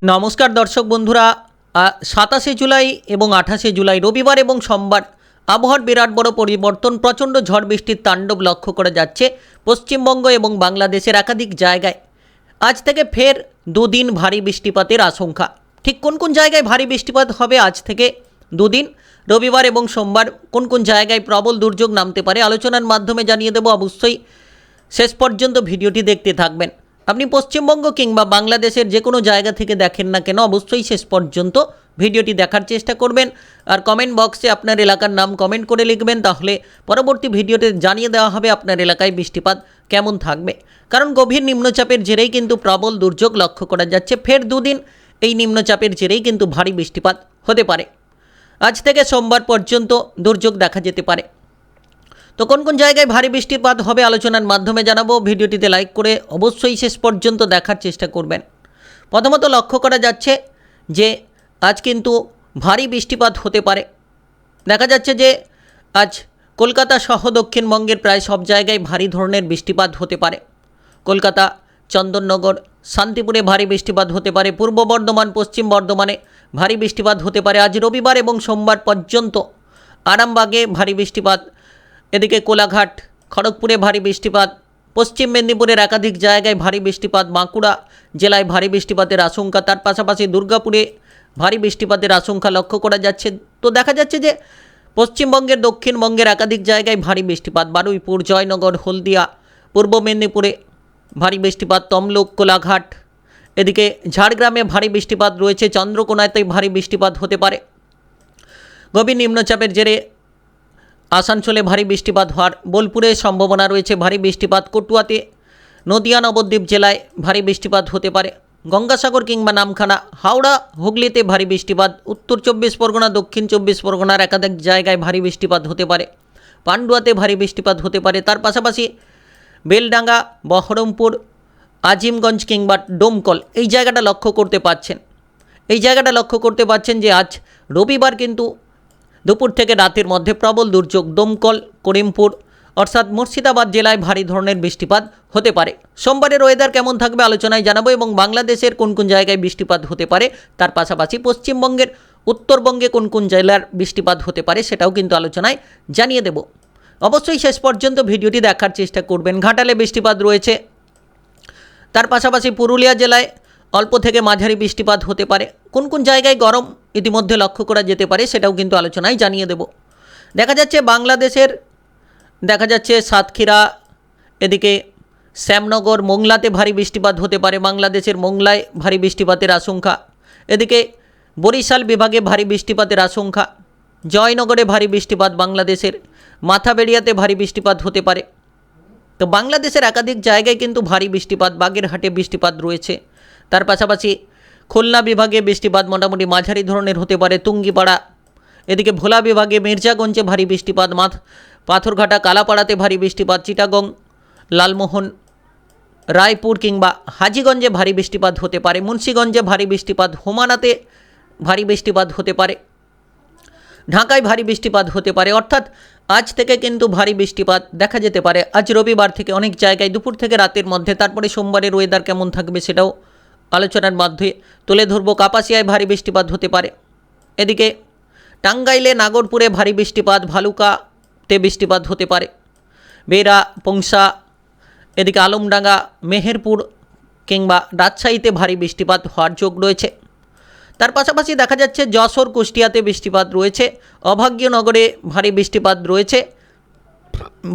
নমস্কার দর্শক বন্ধুরা, 27শে জুলাই এবং 28শে জুলাই রবিবার এবং সোমবার আবহাওয়ার বিরাট বড় পরিবর্তন, প্রচণ্ড ঝড় বৃষ্টির তাণ্ডব লক্ষ্য করা যাচ্ছে পশ্চিমবঙ্গ এবং বাংলাদেশের একাধিক জায়গায়। আজ থেকে ফের দুদিন ভারী বৃষ্টিপাতের আশঙ্কা। ঠিক কোন কোন জায়গায় ভারী বৃষ্টিপাত হবে আজ থেকে দুদিন, রবিবার এবং সোমবার কোন কোন জায়গায় প্রবল দুর্যোগ নামতে পারে আলোচনার মাধ্যমে জানিয়ে দেব। অবশ্যই শেষ পর্যন্ত ভিডিওটি দেখতে থাকবেন। আপনি পশ্চিমবঙ্গ কিংবা বাংলাদেশের যে কোনো জায়গা থেকে দেখেন না কেন, অবশ্যই শেষ পর্যন্ত ভিডিওটি দেখার চেষ্টা করবেন। আর কমেন্ট বক্সে আপনার এলাকার নাম কমেন্ট করে লিখবেন, তাহলে পরবর্তী ভিডিওতে জানিয়ে দেওয়া হবে আপনার এলাকায় বৃষ্টিপাত কেমন থাকবে। কারণ গভীর নিম্নচাপের জেরেই কিন্তু প্রবল দুর্যোগ লক্ষ্য করা যাচ্ছে। ফের দুদিন এই নিম্নচাপের জেরেই কিন্তু ভারী বৃষ্টিপাত হতে পারে। আজ থেকে সোমবার পর্যন্ত দুর্যোগ দেখা যেতে পারে। তো কোন কোন জায়গায় ভারী বৃষ্টিপাত হবে আলোচনার মাধ্যমে জানাবো। ভিডিওটিতে লাইক করে অবশ্যই শেষ পর্যন্ত দেখার চেষ্টা করবেন। প্রথমত লক্ষ্য করা যাচ্ছে যে আজ কিন্তু ভারী বৃষ্টিপাত হতে পারে। দেখা যাচ্ছে যে আজ কলকাতা সহ দক্ষিণবঙ্গের প্রায় সব জায়গায় ভারী ধরনের বৃষ্টিপাত হতে পারে। কলকাতা, চন্দননগর, শান্তিপুরে ভারী বৃষ্টিপাত হতে পারে। পূর্ব বর্ধমান, পশ্চিম বর্ধমানে ভারী বৃষ্টিপাত হতে পারে আজ রবিবার এবং সোমবার পর্যন্ত। আরামবাগে ভারী বৃষ্টিপাত, এদিকে কোলাঘাট, খড়গপুরে ভারী বৃষ্টিপাত, পশ্চিম মেদিনীপুরের একাধিক জায়গায় ভারী বৃষ্টিপাত, বাঁকুড়া জেলায় ভারী বৃষ্টিপাতের আশঙ্কা, তার পাশাপাশি দুর্গাপুরে ভারী বৃষ্টিপাতের আশঙ্কা লক্ষ্য করা যাচ্ছে। তো দেখা যাচ্ছে যে পশ্চিমবঙ্গের দক্ষিণবঙ্গের একাধিক জায়গায় ভারী বৃষ্টিপাত, বারুইপুর, জয়নগর, হলদিয়া, পূর্ব মেদিনীপুরে ভারী বৃষ্টিপাত, তমলুক, কোলাঘাট, এদিকে ঝাড়গ্রামে ভারী বৃষ্টিপাত রয়েছে, চন্দ্রকোনাতে ভারী বৃষ্টিপাত হতে পারে। গভীর নিম্নচাপের জেরে আসানসোলে ভারী বৃষ্টিপাত হওয়ার, বোলপুরে সম্ভাবনা রয়েছে ভারী বৃষ্টিপাত, কটুয়াতে, নদিয়া, নবদ্বীপ জেলায় ভারী বৃষ্টিপাত হতে পারে, গঙ্গাসাগর কিংবা নামখানা, হাওড়া, হুগলিতে ভারী বৃষ্টিপাত, উত্তর 24 পরগনা, দক্ষিণ 24 পরগনার একাধিক জায়গায় ভারী বৃষ্টিপাত হতে পারে, পান্ডুয়াতে ভারী বৃষ্টিপাত হতে পারে। তার পাশাপাশি বেলডাঙ্গা, বহরমপুর, আজিমগঞ্জ কিংবা ডোমকল এই জায়গাটা লক্ষ্য করতে পারছেন যে আজ রবিবার কিন্তু দুপুর থেকে রাতের মধ্যে প্রবল দুর্যোগ দমকল, করিমপুর অর্থাৎ মুর্শিদাবাদ জেলায় ভারী ধরনের বৃষ্টিপাত হতে পারে। সোমবারের ওয়েদার কেমন থাকবে আলোচনায় জানাবো এবং বাংলাদেশের কোন কোন জায়গায় বৃষ্টিপাত হতে পারে, তার পাশাপাশি পশ্চিমবঙ্গের উত্তরবঙ্গে কোন কোন জেলার বৃষ্টিপাত হতে পারে সেটাও কিন্তু আলোচনায় জানিয়ে দেব। অবশ্যই শেষ পর্যন্ত ভিডিওটি দেখার চেষ্টা করবেন। ঘাটালে বৃষ্টিপাত রয়েছে, তার পাশাপাশি পুরুলিয়া জেলায় অল্প থেকে মাঝারি বৃষ্টিপাত হতে পারে। কোন কোন জায়গায় গরম ইতিমধ্যে লক্ষ্য করা যেতে পারে সেটাও কিন্তু আলোচনায় জানিয়ে দেব। দেখা যাচ্ছে সাতক্ষীরা, এদিকে শ্যামনগর, মোংলাতে ভারী বৃষ্টিপাত হতে পারে। বাংলাদেশের মোংলায় ভারী বৃষ্টিপাতের আশঙ্কা। এদিকে বরিশাল বিভাগে ভারী বৃষ্টিপাতের আশঙ্কা। জয়নগরে ভারী বৃষ্টিপাত, বাংলাদেশের মাথাবেড়িয়াতে ভারী বৃষ্টিপাত হতে পারে। তো বাংলাদেশের একাধিক জায়গায় কিন্তু ভারী বৃষ্টিপাত, বাগেরহাটে বৃষ্টিপাত রয়েছে। তার পাশাপাশি খুলনা বিভাগে বৃষ্টিপাত মোটামুটি মাঝারি ধরনের হতে পারে। তুঙ্গিপাড়া, এদিকে ভোলা বিভাগে মির্জাগঞ্জে ভারী বৃষ্টিপাত, পাথরঘাটা, কালাপাড়াতে ভারী বৃষ্টিপাত, চিটাগং, লালমোহন, রায়পুর কিংবা হাজীগঞ্জে ভারী বৃষ্টিপাত হতে পারে। মুন্সিগঞ্জে ভারী বৃষ্টিপাত, হোমানাতে ভারী বৃষ্টিপাত হতে পারে, ঢাকায় ভারী বৃষ্টিপাত হতে পারে। অর্থাৎ আজ থেকে কিন্তু ভারী বৃষ্টিপাত দেখা যেতে পারে। আজ রবিবার থেকে অনেক জায়গায় দুপুর থেকে রাতের মধ্যে। তারপরে সোমবারের ওয়েদার কেমন থাকবে সেটাও আলোচনার মধ্যে তুলে ধরব। কাপাসিয়ায় ভারী বৃষ্টিপাত হতে পারে। এদিকে টাঙ্গাইলে, নাগরপুরে ভারী বৃষ্টিপাত, ভালুকাতে বৃষ্টিপাত হতে পারে। বেরা, পংসা, এদিকে আলমডাঙ্গা, মেহেরপুর কিংবা রাজশাহীতে ভারী বৃষ্টিপাত হওয়ার যোগ রয়েছে। তার পাশাপাশি দেখা যাচ্ছে যশোর, কুষ্টিয়াতে বৃষ্টিপাত রয়েছে। অভাগ্যনগরে ভারী বৃষ্টিপাত রয়েছে।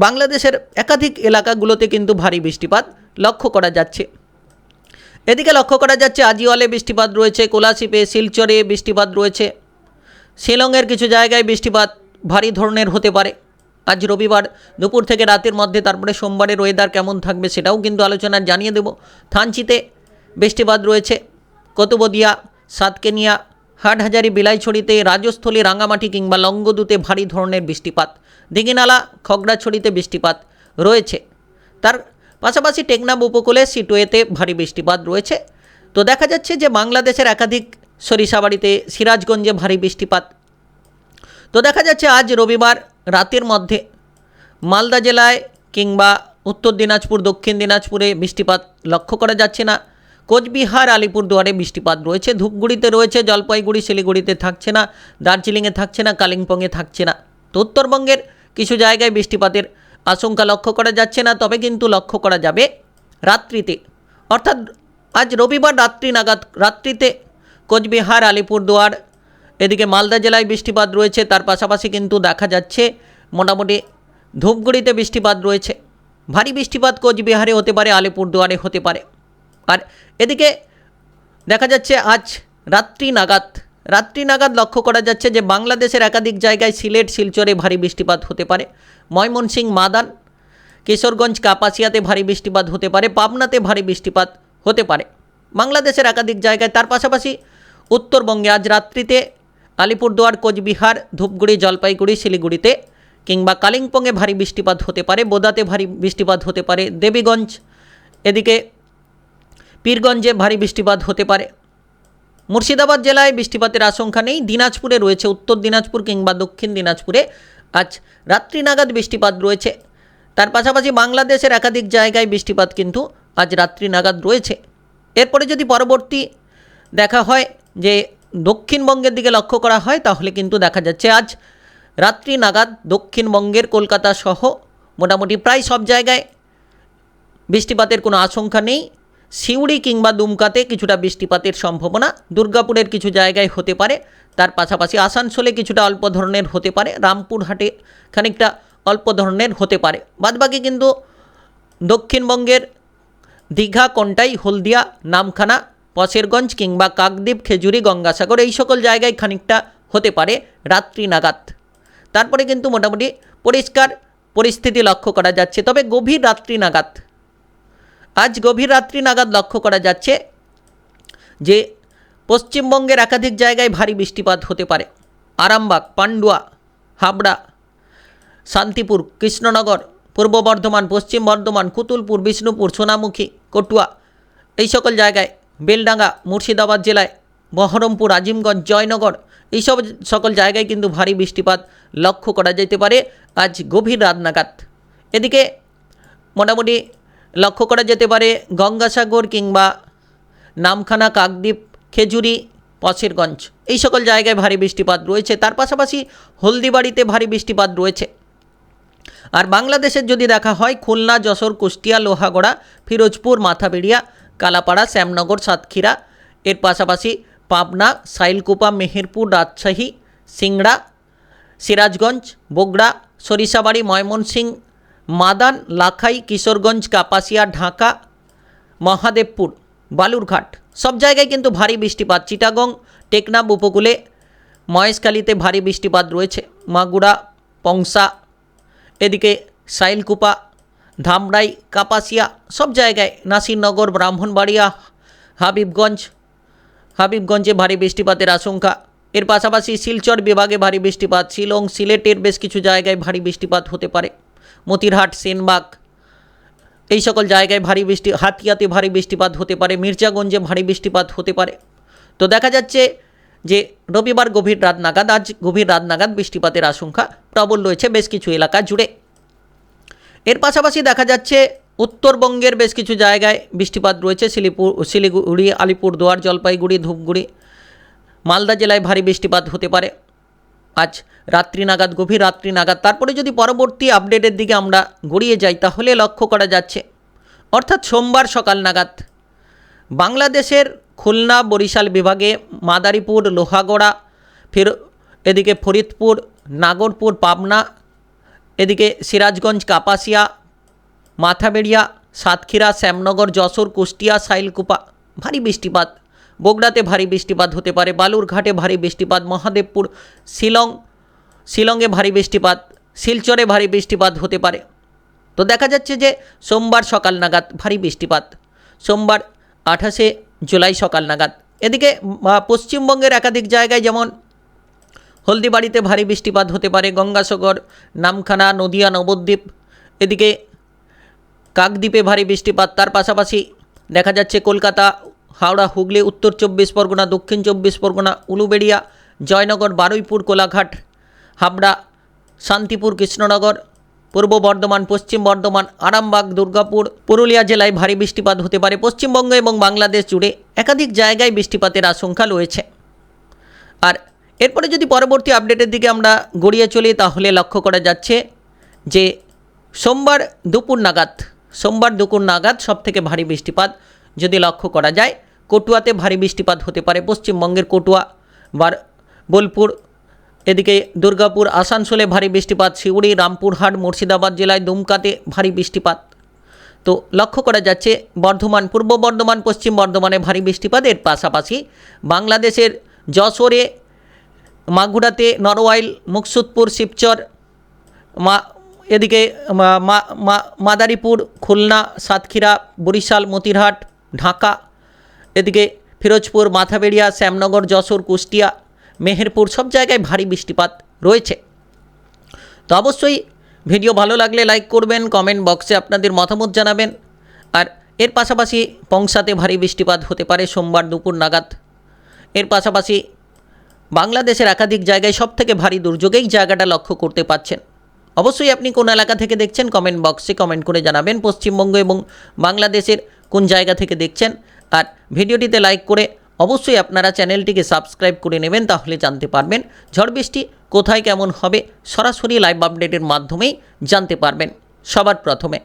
বাংলাদেশের একাধিক এলাকাগুলোতে কিন্তু ভারী বৃষ্টিপাত লক্ষ্য করা যাচ্ছে। এদিকে লক্ষ্য করা যাচ্ছে আজিওয়ালে বৃষ্টিপাত রয়েছে, কোলাশিপে, শিলচরে বৃষ্টিপাত রয়েছে, শিলংয়ের কিছু জায়গায় বৃষ্টিপাত ভারী ধরনের হতে পারে আজ রবিবার দুপুর থেকে রাতের মধ্যে। তারপরে সোমবারের ওয়েদার কেমন থাকবে সেটাও কিন্তু আলোচনায় জানিয়ে দেব। থানচিতে বৃষ্টিপাত রয়েছে, কতুবদিয়া, সাতকেনিয়া, হাটহাজারি, বিলাইছড়িতে, রাজস্থলী, রাঙামাটি কিংবা লঙ্গদুতে ভারী ধরনের বৃষ্টিপাত, দিঘিনালা, খগড়াছড়িতে বৃষ্টিপাত রয়েছে। তার পাশাপাশি টেকনাফ উপকূলে, সিটুয়েতে ভারী বৃষ্টিপাত রয়েছে। তো দেখা যাচ্ছে যে বাংলাদেশের একাধিক সরিষাবাড়িতে, সিরাজগঞ্জে ভারী বৃষ্টিপাত। তো দেখা যাচ্ছে আজ রবিবার রাতের মধ্যে মালদা জেলায় কিংবা উত্তর দিনাজপুর, দক্ষিণ দিনাজপুরে বৃষ্টিপাত লক্ষ্য করা যাচ্ছে না। কোচবিহার আলিপুরদুয়ারে বৃষ্টিপাত রয়েছে, ধূপগুড়িতে রয়েছে, জলপাইগুড়ি শিলিগুড়িতে থাকছে না, দার্জিলিংয়ে থাকছে না, কালিম্পংয়ে থাকছে না। তো উত্তরবঙ্গের কিছু জায়গায় বৃষ্টিপাতের আশঙ্কা লক্ষ্য করা যাচ্ছে না, তবে কিন্তু লক্ষ্য করা যাবে রাত্রিতে, অর্থাৎ আজ রবিবার রাত্রিতে কোচবিহার আলিপুরদুয়ার এদিকে মালদা জেলায় বৃষ্টিপাত রয়েছে। তার পাশাপাশি কিন্তু দেখা যাচ্ছে মোটামুটি ধূপগুড়িতে বৃষ্টিপাত রয়েছে। ভারী বৃষ্টিপাত কোচবিহারে হতে পারে, আলিপুরদুয়ারে হতে পারে। আর এদিকে দেখা যাচ্ছে আজ রাত্রি নাগাদ লক্ষ্য করা যাচ্ছে যে বাংলাদেশের একাধিক জায়গায় সিলেট, শিলচরে ভারী বৃষ্টিপাত হতে পারে, ময়মনসিংহ, মাদান, কিশোরগঞ্জ, কাপাসিয়াতে ভারী বৃষ্টিপাত হতে পারে, পাবনাতে ভারী বৃষ্টিপাত হতে পারে বাংলাদেশের একাধিক জায়গায়। তার পাশাপাশি উত্তরবঙ্গে আজ রাত্রিতে আলিপুরদুয়ার, কোচবিহার, ধূপগুড়ি, জলপাইগুড়ি, শিলিগুড়িতে কিংবা কালিম্পংয়ে ভারী বৃষ্টিপাত হতে পারে, বোদাতে ভারী বৃষ্টিপাত হতে পারে, দেবীগঞ্জ এদিকে পীরগঞ্জে ভারী বৃষ্টিপাত হতে পারে। মুর্শিদাবাদ জেলায় বৃষ্টিপাতের আশঙ্কা নেই। দিনাজপুরে রয়েছে, উত্তর দিনাজপুর কিংবা দক্ষিণ দিনাজপুরে আজ রাত্রি নাগাদ বৃষ্টিপাত রয়েছে। তার পাশাপাশি বাংলাদেশের একাধিক জায়গায় বৃষ্টিপাত কিন্তু আজ রাত্রি নাগাদ রয়েছে। এরপরে যদি পরবর্তী দেখা হয় যে দক্ষিণবঙ্গের দিকে লক্ষ্য করা হয়, তাহলে কিন্তু দেখা যাচ্ছে আজ রাত্রি নাগাদ দক্ষিণবঙ্গের কলকাতা সহ মোটামুটি প্রায় সব জায়গায় বৃষ্টিপাতের কোনো আশঙ্কা নেই। সিউড়ি কিংবা দুমকাতে কিছুটা বৃষ্টিপাতের সম্ভাবনা, দুর্গাপুরের কিছু জায়গায় হতে পারে। তার পাশাপাশি আসানসোলে কিছুটা অল্প ধরনের হতে পারে, রামপুরহাটে খানিকটা অল্প ধরনের হতে পারে। বাদবাকি কিন্তু দক্ষিণবঙ্গের দীঘা, কন্টাই, হলদিয়া, নামখানা, পশেরগঞ্জ কিংবা কাকদ্বীপ, খেজুরি, গঙ্গাসাগর এই সকল জায়গায় খানিকটা হতে পারে রাত্রি নাগাদ। তারপরে কিন্তু মোটামুটি পরিষ্কার পরিস্থিতি লক্ষ্য করা যাচ্ছে। তবে আজ গভীর রাত্রি নাগাদ লক্ষ্য করা যাচ্ছে যে পশ্চিমবঙ্গের একাধিক জায়গায় ভারী বৃষ্টিপাত হতে পারে। আরামবাগ, পান্ডুয়া, হাবড়া, শান্তিপুর, কৃষ্ণনগর, পূর্ব বর্ধমান, পশ্চিম বর্ধমান, কুতুলপুর, বিষ্ণুপুর, সোনামুখী, কটুয়া এই সকল জায়গায়, বেলডাঙ্গা, মুর্শিদাবাদ জেলায়, বহরমপুর, আজিমগঞ্জ, জয়নগর এই সকল জায়গায় কিন্তু ভারী বৃষ্টিপাত লক্ষ্য করা যেতে পারে আজ গভীর রাত নাগাদ। এদিকে মোটামুটি লক্ষ্য করা যেতে পারে গঙ্গাসাগর কিংবা নামখানা, কাকদ্বীপ, খেজুরি, পশেরগঞ্জ এই সকল জায়গায় ভারী বৃষ্টিপাত রয়েছে। তার পাশাপাশি হলদিবাড়িতে ভারী বৃষ্টিপাত রয়েছে। আর বাংলাদেশের যদি দেখা হয় খুলনা, যশোর, কুষ্টিয়া, লোহাগড়া, ফিরোজপুর, মাথাবেড়িয়া, কালাপাড়া, শ্যামনগর, সাতক্ষীরা এর পাশাপাশি পাবনা, সাইলকুপা, মেহেরপুর, রাজশাহী, সিংড়া, সিরাজগঞ্জ, বগুড়া, সরিষাবাড়ি, ময়মনসিংহ, মাদান, লাখাই, কিশোরগঞ্জ, কাপাসিয়া, ঢাকা, মহাদেবপুর, বালুরঘাট সব জায়গায় কিন্তু ভারী বৃষ্টিপাত। চিটাগং, টেকনাফ উপকূলে, মহেশখালীতে ভারী বৃষ্টিপাত রয়েছে। মাগুরা, পংসা, এদিকে সাইলকুপা, ধামরাই, কাপাসিয়া সব জায়গায়, নাসিরনগর, ব্রাহ্মণবাড়িয়া, হাবিবগঞ্জে ভারী বৃষ্টিপাতের আশঙ্কা। এর পাশাপাশি শিলচর বিভাগে ভারী বৃষ্টিপাত, শিলং, সিলেটের বেশ কিছু জায়গায় ভারী বৃষ্টিপাত হতে পারে। মতিরহাট, সেনবাগ এই সকল জায়গায় হাতিয়াতে ভারী বৃষ্টিপাত হতে পারে। মির্জাগঞ্জে ভারী বৃষ্টিপাত হতে পারে। তো দেখা যাচ্ছে যে রবিবার আজ গভীর রাত নাগাদ বৃষ্টিপাতের আশঙ্কা প্রবল রয়েছে বেশ কিছু এলাকা জুড়ে। এর পাশাপাশি দেখা যাচ্ছে উত্তরবঙ্গের বেশ কিছু জায়গায় বৃষ্টিপাত রয়েছে। শিলিগুড়ি, আলিপুরদুয়ার, জলপাইগুড়ি, ধূপগুড়ি, মালদা জেলায় ভারী বৃষ্টিপাত হতে পারে আজ গভীর রাত্রি নাগাদ। তারপরে যদি পরবর্তী আপডেটের দিকে আমরা গড়িয়ে যাই, তাহলে লক্ষ্য করা যাচ্ছে অর্থাৎ সোমবার সকাল নাগাদ বাংলাদেশের খুলনা, বরিশাল বিভাগে মাদারীপুর, লোহাগড়া, এদিকে ফরিদপুর, নাগরপুর, পাবনা, এদিকে সিরাজগঞ্জ, কাপাসিয়া, মাথাবেড়িয়া, সাতক্ষীরা, শ্যামনগর, যশোর, কুষ্টিয়া, সাইলকুপা ভারী বৃষ্টিপাত। বগুড়াতে ভারী বৃষ্টিপাত হতে পারে। বালুরঘাটে ভারী বৃষ্টিপাত। মহাদেবপুর, শিলংয়ে ভারী বৃষ্টিপাত। শিলচরে ভারী বৃষ্টিপাত হতে পারে। তো দেখা যাচ্ছে যে সোমবার সকাল নাগাদ ভারী বৃষ্টিপাত, সোমবার 28শে জুলাই সকাল নাগাদ। এদিকে পশ্চিমবঙ্গের একাধিক জায়গায় যেমন হলদিবাড়িতে ভারী বৃষ্টিপাত হতে পারে, গঙ্গাসাগর, নামখানা, নদিয়া, নবদ্বীপ, এদিকে কাকদ্বীপে ভারী বৃষ্টিপাত। তার পাশাপাশি দেখা যাচ্ছে কলকাতা, হাওড়া, হুগলি, উত্তর 24 পরগনা, দক্ষিণ 24 পরগনা, উলুবেড়িয়া, জয়নগর, বারুইপুর, কোলাঘাট, হাবড়া, শান্তিপুর, কৃষ্ণনগর, পূর্ব বর্ধমান, পশ্চিম বর্ধমান, আরামবাগ, দুর্গাপুর, পুরুলিয়া জেলায় ভারী বৃষ্টিপাত হতে পারে। পশ্চিমবঙ্গ এবং বাংলাদেশ জুড়ে একাধিক জায়গায় বৃষ্টিপাতের আশঙ্কা রয়েছে। আর এরপরে যদি পরবর্তী আপডেটের দিকে আমরা গড়িয়ে চলি, তাহলে লক্ষ্য করা যাচ্ছে যে সোমবার দুপুর নাগাদ সবথেকে ভারী বৃষ্টিপাত যদি লক্ষ্য করা যায়, কটুয়াতে ভারী বৃষ্টিপাত হতে পারে। পশ্চিমবঙ্গের কটুয়া, বোলপুর, এদিকে দুর্গাপুর, আসানসোলে ভারী বৃষ্টিপাত, সিউড়ি, রামপুরহাট, মুর্শিদাবাদ জেলায় দুমকাতে ভারী বৃষ্টিপাত। তো লক্ষ্য করা যাচ্ছে বর্ধমান, পূর্ব বর্ধমান, পশ্চিম বর্ধমানে ভারী বৃষ্টিপাত। এর পাশাপাশি বাংলাদেশের যশোরে, মাগুরাতে, নড়ওয়াইল, মুকসুদপুর, শিবচর, এদিকে মাদারীপুর, খুলনা, সাতক্ষীরা, বরিশাল, মতিরহাট, ঢাকা, এদিকে ফিরোজপুর, মাথাবেড়িয়া, শ্যামনগর, যশোর, কুষ্টিয়া, মেহেরপুর, সব জায়গায় ভারী বৃষ্টিপাত রয়েছে। তো অবশ্যই ভিডিও ভালো লাগলে লাইক করবেন, কমেন্ট বক্সে আপনাদের মতামত জানাবেন। আর এর পাশাপাশি পংসাতে ভারী বৃষ্টিপাত হতে পারে সোমবার দুপুর নাগাদ। এর পাশাপাশি বাংলাদেশের একাধিক জায়গায় সবথেকে ভারী দুর্যোগেই জায়গাটা লক্ষ্য করতে পাচ্ছেন। অবশ্যই আপনি কোন এলাকা থেকে দেখছেন কমেন্ট বক্সে কমেন্ট করে জানাবেন। পশ্চিমবঙ্গ এবং বাংলাদেশের কোন জায়গা থেকে দেখছেন। আর ভিডিওটিতে লাইক করে অবশ্যই আপনারা চ্যানেলটিকে সাবস্ক্রাইব করে নেবেন, তাহলে জানতে পারবেন ঝড় বৃষ্টি কোথায় কেমন হবে, সরাসরি লাইভ আপডেটের মাধ্যমেই জানতে পারবেন সবার প্রথমে।